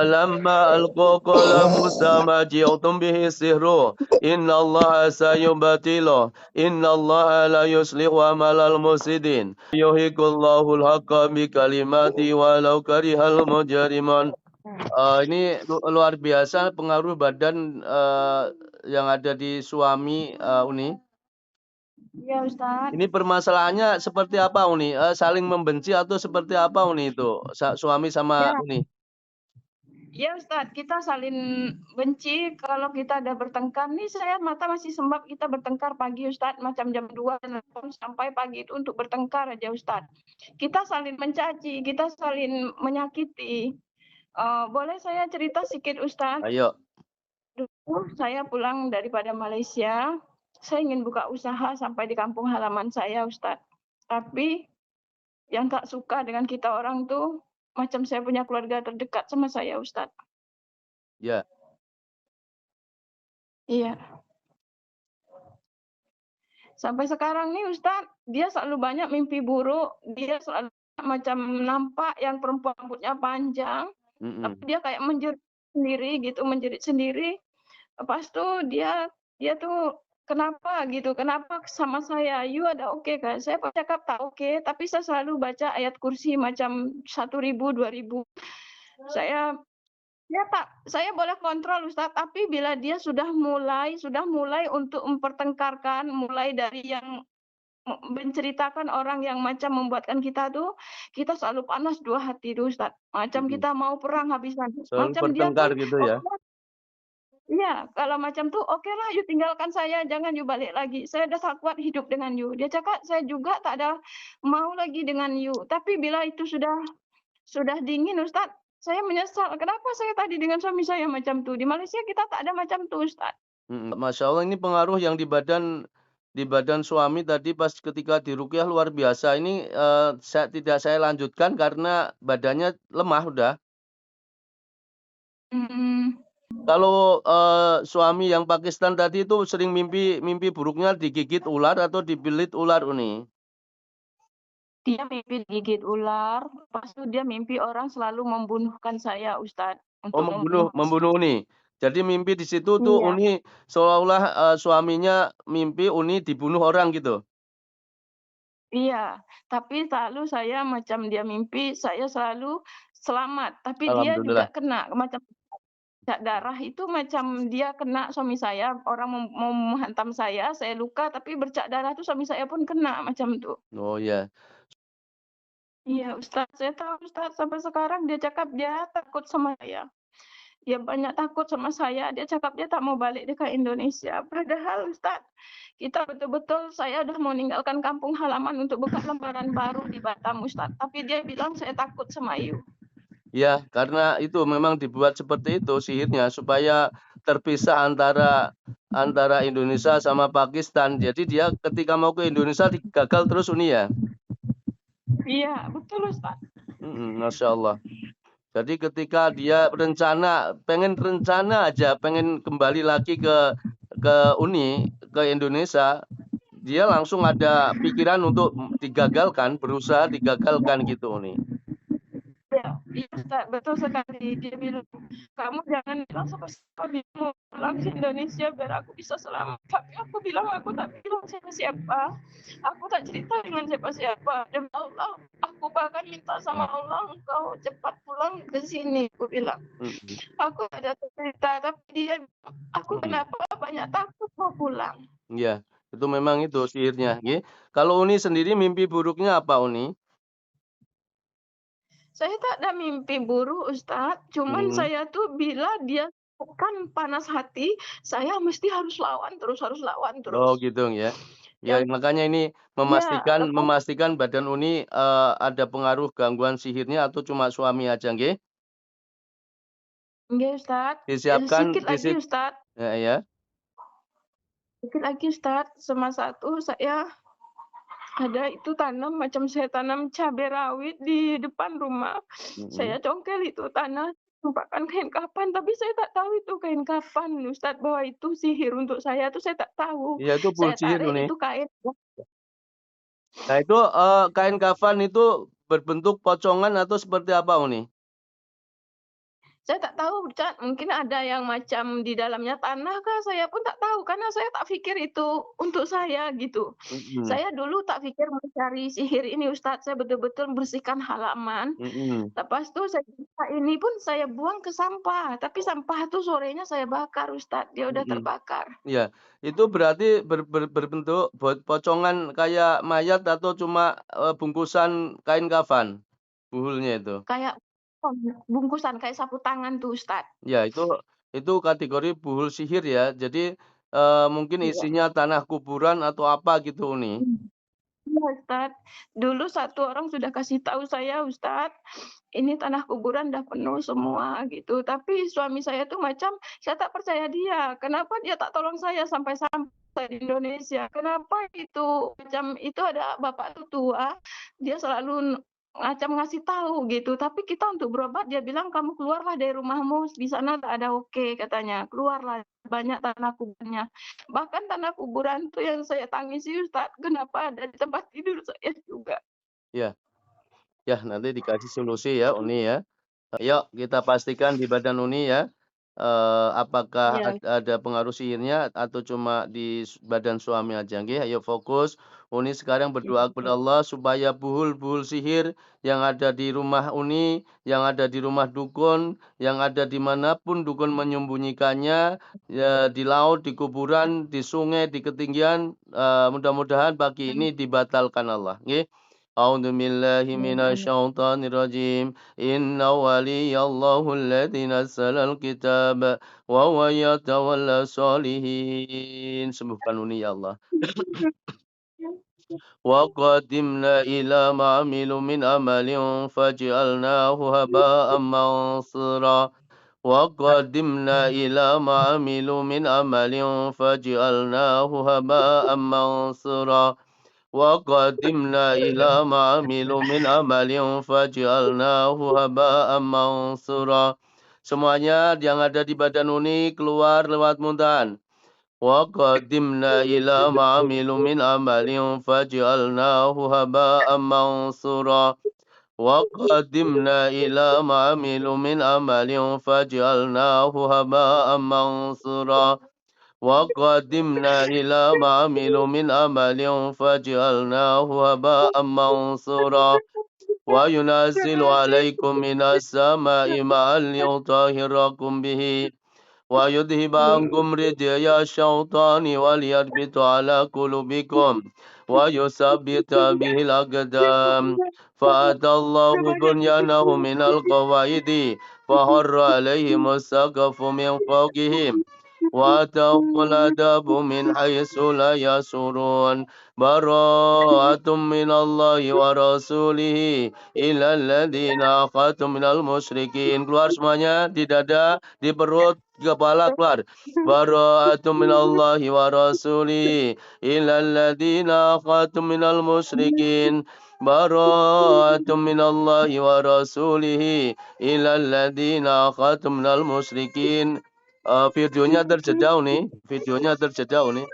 Lamma alqa qala Musa ma ji'tum bihi sihru innallaha sayubatilu innallaha la yuslihu amalal mufsidin yuhiqullahu al-haqqa bi kalimati walau karihal mujrimun. Ini luar biasa pengaruh badan yang ada di suami Uni. Iya Ustadz. Ini permasalahannya seperti apa Uni? Saling membenci atau seperti apa Uni itu? Suami sama Ya, Uni. ya Ustadz, kita saling benci kalau kita ada bertengkar. Nih saya mata masih sembab kita bertengkar pagi Ustadz, macam jam 2 sampai pagi itu untuk bertengkar aja Ustadz. Kita saling mencaci, kita saling menyakiti. Boleh saya cerita sedikit Ustadz? Ayo. Dulu saya pulang daripada Malaysia, saya ingin buka usaha sampai di kampung halaman saya Ustadz. Tapi yang tak suka dengan kita orang tuh, macam saya punya keluarga terdekat sama saya Ustadz. Ya. Iya. Sampai sekarang nih Ustadz, dia selalu banyak mimpi buruk, dia selalu macam nampak yang perempuan rambutnya panjang, tapi dia kayak menjerit sendiri gitu, menjerit sendiri. Lepas tuh dia tuh kenapa gitu, kenapa sama saya, you ada oke kan? Saya cakap tak oke, tapi saya selalu baca ayat kursi macam 1.000, 2.000. Saya boleh kontrol Ustadz, tapi bila dia sudah mulai untuk mempertengkarkan, mulai dari yang menceritakan orang yang macam membuatkan kita tuh, kita selalu panas dua hati tuh Ustadz. Macam kita mau perang habisan. Selalu Macam dia bertengkar pun, gitu ya. iya, kalau macam tuh oke lah, you tinggalkan saya, jangan you balik lagi. Saya udah tak kuat hidup dengan you. Dia cakap saya juga tak ada mau lagi dengan you. Tapi bila itu sudah dingin Ustadz, saya menyesal. Kenapa saya tadi dengan suami saya macam tuh? Di Malaysia kita tak ada macam tuh Ustadz. Masya Allah, ini pengaruh yang di badan suami tadi pas ketika diruqyah luar biasa. Ini tidak saya lanjutkan karena badannya lemah udah. Kalau suami yang Pakistan tadi itu sering mimpi buruknya digigit ular atau dibelit ular Uni. Dia mimpi digigit ular, lepas itu dia mimpi orang selalu membunuhkan saya, Ustadz. Oh, membunuh Uni. Jadi mimpi di situ tuh Iya. Uni seolah-olah suaminya mimpi Uni dibunuh orang gitu. Iya, tapi selalu saya macam dia mimpi, saya selalu selamat. Tapi dia juga Alhamdulillah. kena, macam bercak darah itu macam dia kena suami saya, orang mau menghantam saya luka, tapi bercak darah itu suami saya pun kena macam itu. Oh ya. Iya Ustadz, saya tahu Ustadz, sampai sekarang dia cakap dia takut sama saya. Dia banyak takut sama saya, dia cakap dia tak mau balik ke Indonesia. Padahal Ustadz, kita betul-betul saya udah mau meninggalkan kampung halaman untuk buka lembaran baru di Batam Ustadz. Tapi dia bilang saya takut sama you. Ya, karena itu memang dibuat seperti itu sihirnya supaya terpisah antara Indonesia sama Pakistan. Jadi dia ketika mau ke Indonesia gagal terus Uni ya. Iya, betul Ustaz. Masya Allah. Jadi ketika dia pengen rencana aja, pengen kembali lagi ke Uni, ke Indonesia, dia langsung ada pikiran untuk berusaha digagalkan gitu Uni. Iya Ustaz, betul sekali. Dia bilang, kamu jangan bilang sama siapa dia mau pulang ke Indonesia biar aku bisa selamat. Tapi aku bilang, aku tak bilang siapa-siapa. Aku tak cerita dengan siapa-siapa. Demi Allah, aku bahkan minta sama Allah, engkau cepat pulang ke sini. Aku bilang, aku ada cerita, tapi dia, aku kenapa banyak takut mau pulang. Iya, itu memang itu sihirnya. Kalau Uni sendiri mimpi buruknya apa Uni? Saya tak ada mimpi buruk Ustadz, cuman saya tuh bila dia kan panas hati, saya mesti harus lawan terus. Oh gitu ya. Ya makanya ini memastikan badan Uni ada pengaruh gangguan sihirnya atau cuma suami aja nggih? Nggih Ustadz, Disiapkan sedikit lagi Ustadz. ya. Sedikit lagi Ustadz, semasa itu saya ada itu macam saya tanam cabai rawit di depan rumah. Saya congkel itu tanah, tumpahkan kain kafan, tapi saya tak tahu itu kain kafan Ustadz, bahwa itu sihir untuk saya tuh saya tak tahu. Iya itu Saya sihir tarik Uni. itu kain. Nah itu kain kafan itu berbentuk pocongan atau seperti apa Uni? Saya tak tahu, Ustaz, mungkin ada yang macam di dalamnya tanah kah, saya pun tak tahu, karena saya tak pikir itu untuk saya, gitu. Mhm, Saya dulu tak pikir mencari sihir ini, Ustaz, saya betul-betul bersihkan halaman, mhm. lepas itu ini pun saya buang ke sampah, tapi sampah itu sorenya saya bakar, Ustaz, dia udah Mhm. terbakar. Iya, itu berarti berbentuk pocongan kayak mayat atau cuma, bungkusan kain kafan, buhulnya itu? Kayak bungkusan, kayak sapu tangan tuh, Ustaz. Ya, itu kategori buhul sihir ya. Jadi, mungkin Iya. isinya tanah kuburan atau apa gitu, Uni? Iya, Ustaz. Dulu satu orang sudah kasih tahu saya, Ustaz, ini tanah kuburan udah penuh semua gitu. Tapi suami saya tuh macam saya tak percaya dia. Kenapa dia tak tolong saya sampai di Indonesia? Kenapa itu macam itu ada bapak tuh tua, dia selalu macam ngasih tahu gitu. Tapi kita untuk berobat dia bilang kamu keluarlah dari rumahmu, di sana tak ada oke katanya. Keluarlah banyak tanah kuburannya. Bahkan tanah kuburan tuh yang saya tangisi Ustaz, kenapa ada di tempat tidur saya juga. Ya, ya nanti dikasih solusi ya, Uni ya. Yuk kita pastikan di badan Uni ya, apakah Iya. ada pengaruh sihirnya atau cuma di badan suami aja, nggih. Ayo fokus, Uni sekarang berdoa kepada Allah supaya buhul-buhul sihir yang ada di rumah Uni, yang ada di rumah dukun, yang ada di manapun dukun menyembunyikannya, ya di laut, di kuburan, di sungai, di ketinggian, mudah-mudahan pagi ini dibatalkan Allah, nggih. A'udzu billahi minasyaitonir rajim. إن ولي الله الذي نزل الكتاب وهو يتولى الصالحين. Sembuhkan Uni ya Allah. وقدمنا إلى ما عملوا من عمل فجعلناه هباء منصورا. وقدمنا إلى ما عملوا من عمل فجعلناه هباء منصورا. وقدمنا إلى ما عملوا من عمل فجعلناه هباء منصورا. Semuanya yang ada di badan Uni keluar lewat muntahan. وقدمنا إلى ما عملوا من عمل فجعلناه هباء منصورا. وقدمنا إلى ما عملوا من عمل فجعلناه هباء منصورا. وقدمنا إلى ما عملوا من عمل فجعلناه هباء منصورا. وينزل عليكم من السماء ماء ليطهركم به ويذهب عنكم رجي الشيطان وليربط على قلوبكم ويثبت به الأقدام. فأتى الله بنيانه من القواعد فخر عليهم السقف من فوقهم وأتاهم العذاب من حيث لا يشعرون. براءة من الله ورسوله إلى الذين أخذتم من المشركين. Keluar semuanya di dada, di perut, di kepala keluar. Bara'atum minallahi wa rasulihi ilal ladzina akhadtum minal musyrikin. Bara'atum minallahi wa rasulihi ilal ladzina akhadtum minal musyrikin. Videonya terjejau nih, videonya terjejau nih.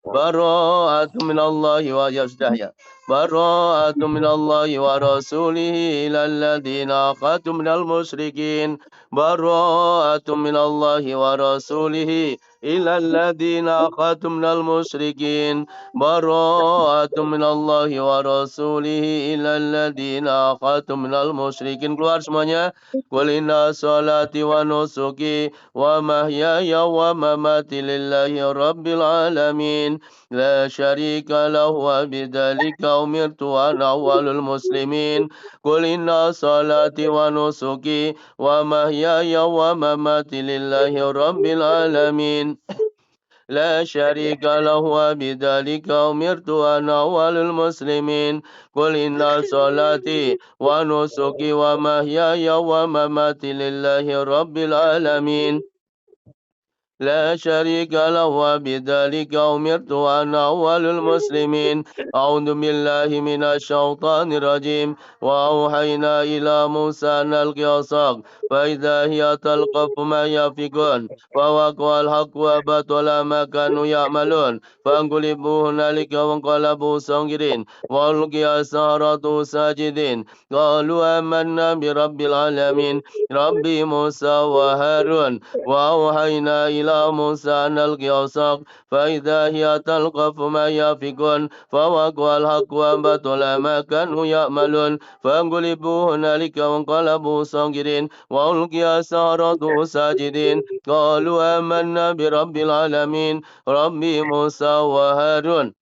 Bara'atun minallahi wa ya sudah ya. Bara'atun minallahi wa rasulihi ilal ladzina akhadtum minal musyrikin. Bara'atun minallahi wa rasulihi ilal ladzina akhadtum minal musyrikin. Bara'atun minallahi wa rasulihi ilal ladzina akhadtum minal musyrikin. Keluar semuanya. Qul inna salati wa nusuki wa mahyaya wa mamati lillahi rabbil alamin. لا شريك له وبذلك أمرت وأنا أول المسلمين. قل إن صلاتي ونسكي ومحياي ومماتي لله رب العالمين لا شريك له وبذلك أمرت وأنا أول المسلمين. قل إن صلاتي ونسكي ومحياي ومماتي لله رب العالمين لا شريك له وبذلك أمرت وأنا أول المسلمين. أعوذ بالله من الشيطان الرجيم. وأوحينا إلى موسى أن ألق عصاك فإذا هي تلقف ما يأفكون فوقع الحق وبطل ما كانوا يعملون فانقلبوا هنالك وانقلبوا صاغرين وألقي السحرة ساجدين قالوا آمنا برب العالمين رب موسى وهارون. وأوحينا إلى موسى أن ألق عصاك فإذا هي تلقف ما يأفكون فوقع الحق وبطل ما كانوا يعملون فانقلبوا هنالك وانقلبوا صاغرين وألقي السحرة ساجدين قالوا آمنا برب العالمين رب موسى وهارون.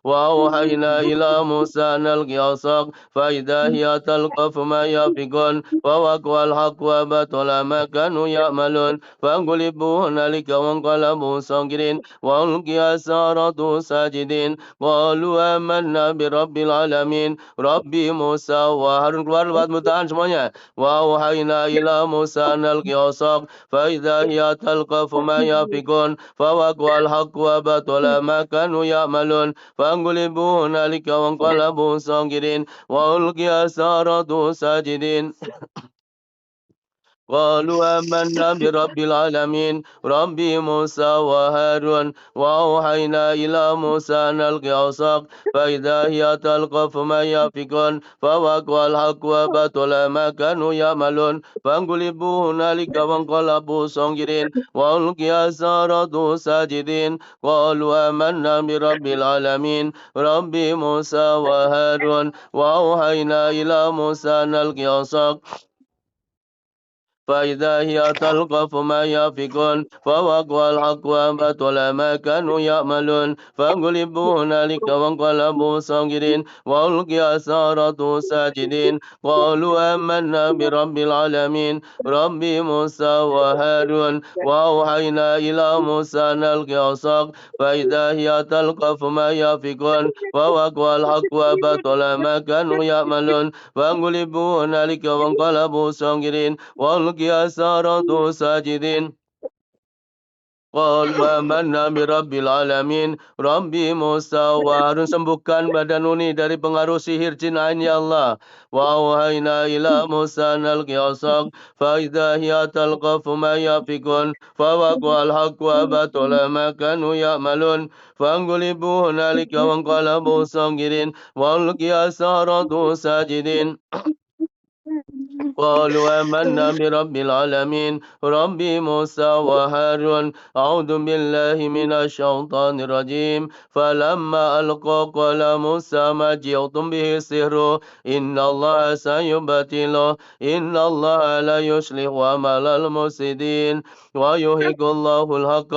وأوحينا إلى موسى أن ألق عصاك فإذا هي تلقف ما يأفكون فوقع الحق وبطل ما كانوا يعملون فانقلبوا هنالك وانقلبوا صاغرين وألقي السحرة ساجدين قالوا آمنا برب العالمين رب موسى وهارون. Keluar buat mutaan semuanya. وأوحينا إلى موسى أن ألق عصاك فإذا هي تلقف ما يأفكون فوقع الحق وبطل ما كانوا يعملون فانقلبوا هنالك وانقلبوا صاغرين وألقي السحرة ساجدين قالوا آمنا برب العالمين رب موسى وهارون. وأوحينا إلى موسى أن ألق عصاك فإذا هي تلقف ما يأفكون فوقع الحق وبطل ما كانوا يعملون فانقلبوا هنالك وانقلبوا صاغرين وألقي السحرة ساجدين قالوا آمنا برب العالمين رب موسى وهارون. وأوحينا إلى موسى أن ألق عصاك فإذا هي تلقف ما يأفكون فوقع الحق وبطل ما كانوا يعملون فانقلبوا هنالك وانقلبوا صاغرين وألقي السحرة ساجدين قالوا آمنا برب العالمين رب موسى وهارون. وأوحينا إلى موسى أن ألق عصاك فإذا هي تلقف ما يأفكون فوقع الحق وبطل ما كانوا يعملون فانقلبوا هنالك وانقلبوا صاغرين وألقي السحرة ساجدين قالوا آمنا برabbil alamin Rabbi Musa wa Harun. Sembuhkan badan Uni dari pengaruh sihir jin ain ya Allah. Wa wahayna ila Musa nalqi asaq fa idza hiya talqafu ma yafikun fa waqa al haqq wa batala ma kanu ya'malun fangulibu hunalika wa anqalabu sagirin wa alqiya saratu sajidin قالوا آمنا برب العالمين رب موسى وهارون. أعوذ بالله من الشيطان الرجيم. فلما ألقى قال موسى ما جئتم به السحر إن الله سيبطله إن الله لا يصلح عمل المفسدين ويحق الله الحق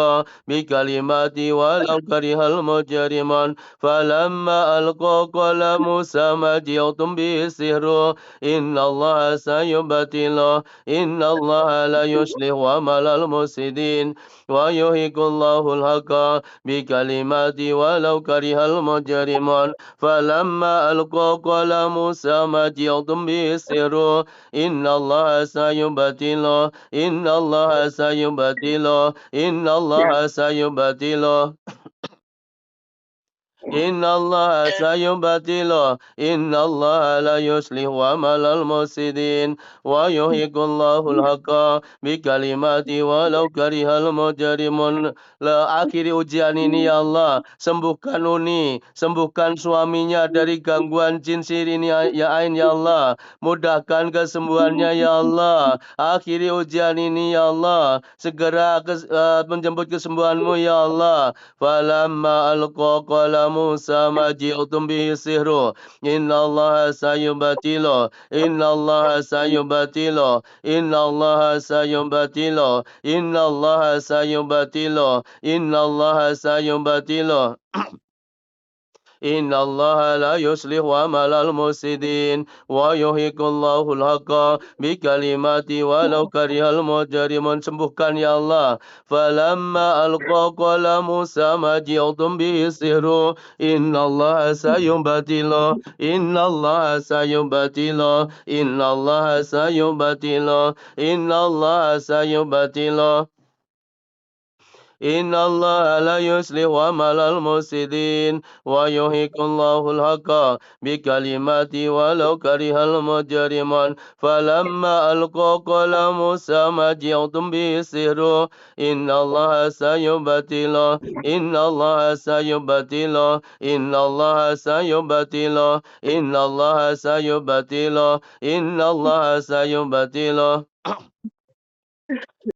بكلماته ولو كره المجرمون. فلما ألقى قال موسى ما جئتم به السحر إن الله سيبطله إن الله لا يصلح عمل المفسدين ويحق الله الحق بكلماته ولو كره المجرمون. فلما ألقى قال موسى ما جئتم به السحر إن الله سيبطله إن الله سيبطله إن الله سيبطله إن الله سيبطله إن الله لا يصلح عمل المفسدين ويحق الله الحق بكلماته ولو كره المجرمون. Akhiri ujian ini ya Allah. Sembuhkan Uni, sembuhkan suaminya dari gangguan jin sihir ini ya Ain ya Allah. Mudahkan kesembuhannya ya Allah. Akhiri ujian ini ya Allah. Segera menjemput kesembuhanmu ya Allah. Falamma alqa qala Musa ma ji'tum bihi sihru innallaha sayubatilu innallaha sayubatilu innallaha sayubatilu innallaha sayubatilu innallaha sayubatilu إن الله لا يصلح عمل المفسدين ويحق الله الحق بكلماته ولو كره المجرمون. Sembuhkan ya Allah. فلما ألقى قال موسى ما جئتم به السحر إن الله سيبطله إن الله سيبطله إن الله سيبطله إن الله سيبطله إن الله لا يصلح عمل المفسدين ويحق الله الحق بكلماته ولو كره المجرمون فلما ألقوا قال موسى ما جئتم به السحر إن الله سيبطل إن الله سيبطل إن الله سيبطل إن الله سيبطل إن الله سيبطل